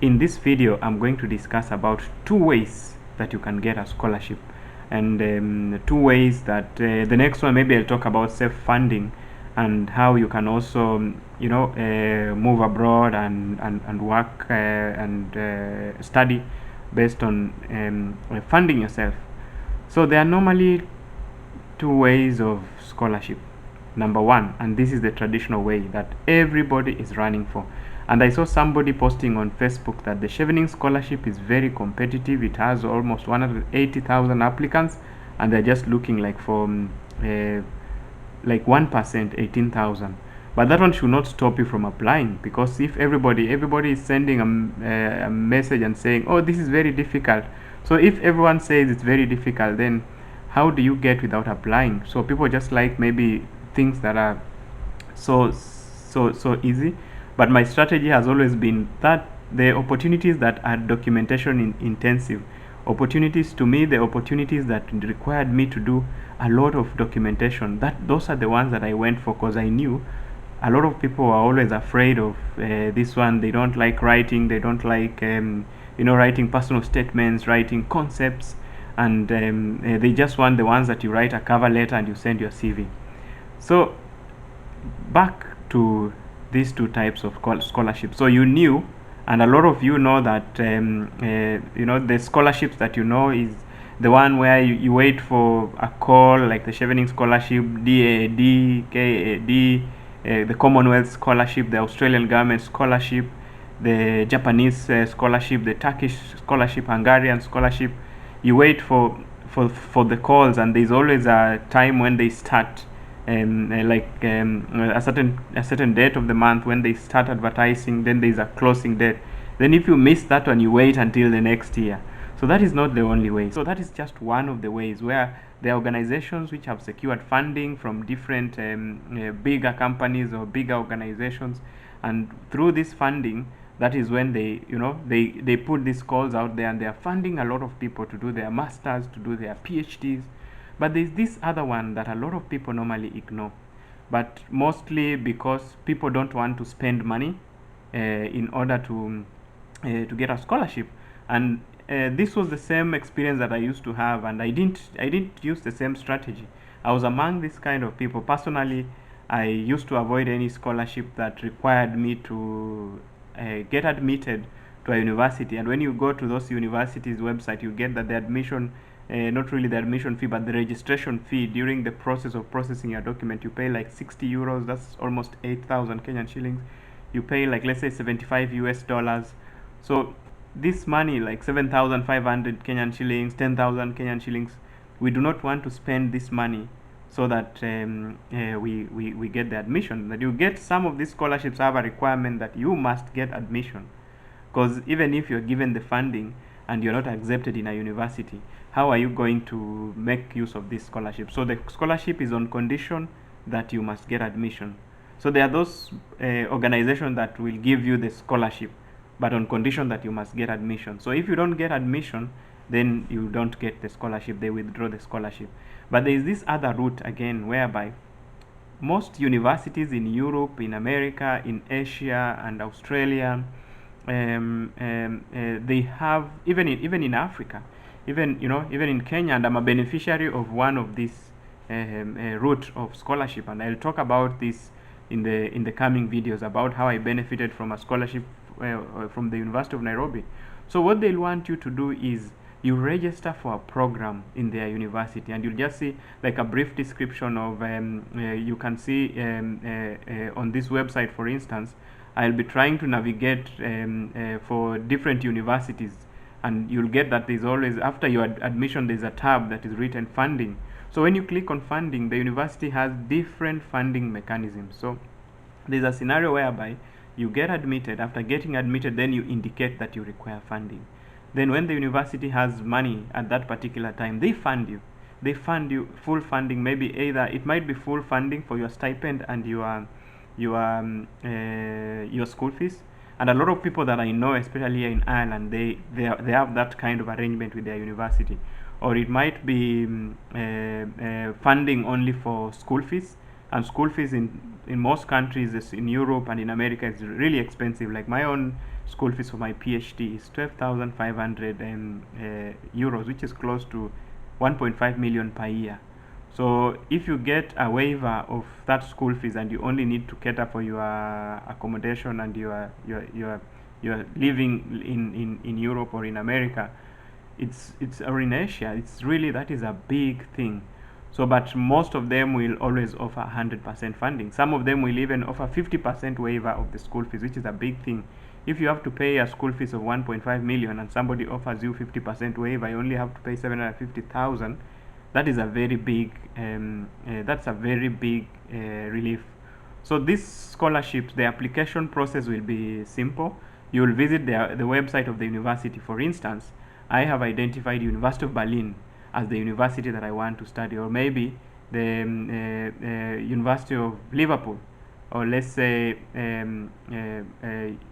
In this video, I'm going to discuss about two ways that you can get a scholarship, and two ways that the next one maybe I'll talk about self-funding and how you can also move abroad and work and study based on funding yourself. So there are normally two ways of scholarship. Number one, and this is the traditional way that everybody is running for. And I saw somebody posting on Facebook that the Chevening scholarship is very competitive. It has almost 180,000 applicants, and they're just looking like for like 1%, 18,000. But that one should not stop you from applying, because if everybody is sending a message and saying, oh, this is very difficult. So if everyone says it's very difficult, then how do you get without applying? So people just like maybe things that are so easy. But my strategy has always been that the opportunities that are documentation intensive, opportunities to me, the opportunities that required me to do a lot of documentation, that those are the ones that I went for, because I knew a lot of people are always afraid of this one. They don't like writing, they don't like writing personal statements, writing concepts, and they just want the ones that you write a cover letter and you send your CV. So back to these two types of scholarship. So you knew, and a lot of you know that the scholarships that you know is the one where you wait for a call, like the Chevening scholarship, DAAD, KAD, the Commonwealth scholarship, the Australian government scholarship, the Japanese scholarship, the Turkish scholarship, Hungarian scholarship. You wait for the calls, and there's always a time when they start, a certain date of the month when they start advertising. Then there's a closing date. Then if you miss that one, you wait until the next year. So that is not the only way. So that is just one of the ways where the organizations which have secured funding from different bigger companies or bigger organizations, and through this funding, that is when they put these calls out there, and they are funding a lot of people to do their masters, to do their PhDs. But there's this other one that a lot of people normally ignore, but mostly because people don't want to spend money in order to get a scholarship. And this was the same experience that I used to have, and I didn't use the same strategy. I was among this kind of people. Personally, I used to avoid any scholarship that required me to get admitted to a university. And when you go to those universities' website, you get that the admission, not really the admission fee, but the registration fee during the process of processing your document, you pay like 60 euros. That's almost 8,000 Kenyan shillings. You pay like, let's say, 75 US dollars. So this money, like 7,500 Kenyan shillings, 10,000 Kenyan shillings, we do not want to spend this money so that we get the admission. That you get some of these scholarships have a requirement that you must get admission, because even if you're given the funding and you're not accepted in a university, how are you going to make use of this scholarship? So the scholarship is on condition that you must get admission. So there are those organizations that will give you the scholarship, but on condition that you must get admission. So if you don't get admission, then you don't get the scholarship. They withdraw the scholarship. But there is this other route again, whereby most universities in Europe, in America, in Asia, and Australia, they have, even in Africa, even in Kenya, and I'm a beneficiary of one of these route of scholarship, and I'll talk about this in the coming videos about how I benefited from a scholarship from the University of Nairobi. So what they'll want you to do is you register for a program in their university, and you'll just see like a brief description of you can see on this website, for instance. I'll be trying to navigate for different universities, and you'll get that there's always, after your admission, there's a tab that is written funding. So when you click on funding, the university has different funding mechanisms. So there's a scenario whereby you get admitted. After getting admitted, then you indicate that you require funding. Then when the university has money at that particular time, they fund you. They fund you full funding. Maybe either it might be full funding for your stipend and your school fees. And a lot of people that I know, especially here in Ireland, they have that kind of arrangement with their university. Or it might be funding only for school fees. And school fees in most countries, in Europe and in America, is really expensive. Like my own school fees for my PhD is 12,500 euros, which is close to 1.5 million per year. So if you get a waiver of that school fees and you only need to cater for your accommodation and your living in Europe or in America, it's or in Asia, it's really, that is a big thing. So but most of them will always offer 100% funding. Some of them will even offer 50% waiver of the school fees, which is a big thing. If you have to pay a school fees of 1.5 million and somebody offers you 50% waiver, you only have to pay 750,000. That is a very big relief. So these scholarships, the application process will be simple. You will visit the website of the university. For instance, I have identified University of Berlin as the university that I want to study, or maybe the University of Liverpool, or let's say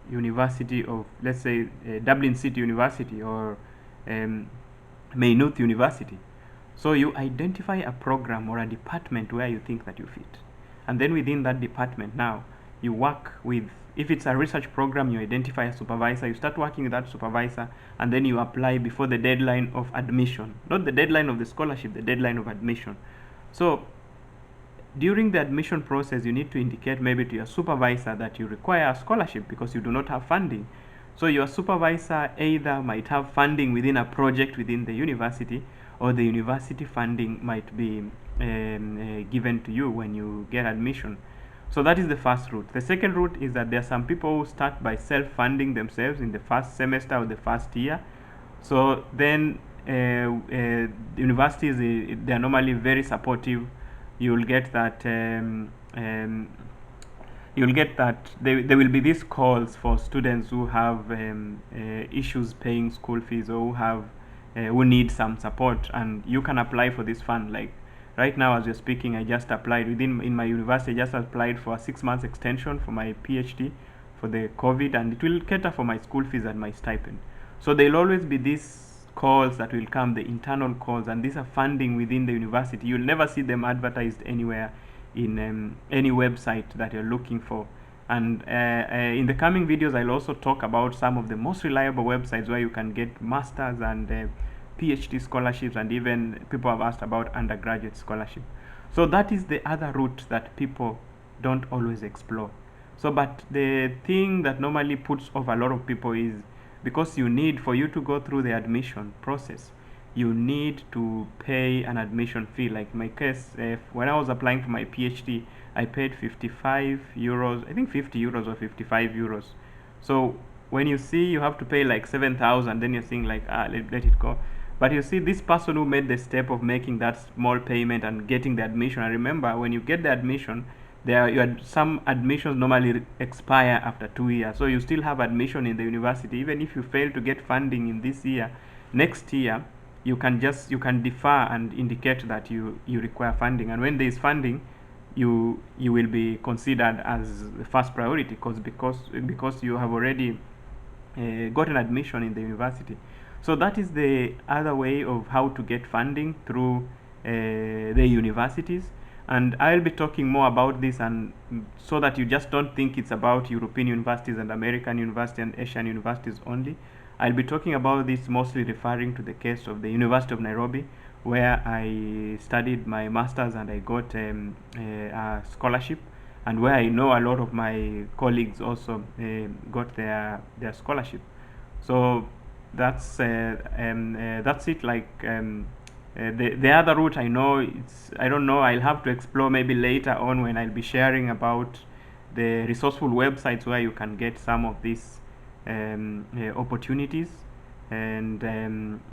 University of, let's say, Dublin City University, or Maynooth University. So you identify a program or a department where you think that you fit, and then within that department, now you work with, if it's a research program, you identify a supervisor, you start working with that supervisor, and then you apply before the deadline of admission, not the deadline of the scholarship, the deadline of admission. So during the admission process, you need to indicate maybe to your supervisor that you require a scholarship because you do not have funding. So your supervisor either might have funding within a project within the university, or the university funding might be given to you when you get admission. So that is the first route. The second route is that there are some people who start by self-funding themselves in the first semester or the first year. So then universities, they are normally very supportive. You'll get that there will be these calls for students who have issues paying school fees, or who need some support, and you can apply for this fund. Like right now as you're speaking, I just applied in my university. I just applied for a 6 months extension for my PhD for the COVID, and it will cater for my school fees and my stipend. So there'll always be these calls that will come, the internal calls, and these are funding within the university. You'll never see them advertised anywhere in any website that you're looking for. And in the coming videos, I'll also talk about some of the most reliable websites where you can get masters and PhD scholarships, and even people have asked about undergraduate scholarship. So that is the other route that people don't always explore. So but the thing that normally puts off a lot of people is because for you to go through the admission process, you need to pay an admission fee. Like in my case, when I was applying for my PhD, I paid 55 euros, I think 50 euros or 55 euros. So when you see you have to pay like 7,000, then you're saying like, let it go. But you see, this person who made the step of making that small payment and getting the admission, I remember when you get the admission, some admissions normally expire after 2 years. So you still have admission in the university. Even if you fail to get funding in this year, next year, you can defer and indicate that you require funding. And when there is funding, you will be considered as the first priority because you have already gotten admission in the university. So that is the other way of how to get funding through the universities. And I'll be talking more about this, and so that you just don't think it's about European universities and American universities and Asian universities only. I'll be talking about this mostly referring to the case of the University of Nairobi, where I studied my master's and I got a scholarship, and where I know a lot of my colleagues also got their scholarship. So that's it. Like the other route, I don't know, I'll have to explore maybe later on when I'll be sharing about the resourceful websites where you can get some of these opportunities, and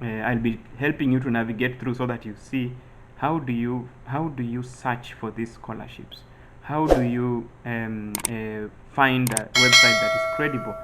I'll be helping you to navigate through so that you see how do you search for these scholarships, how do you find a website that is credible.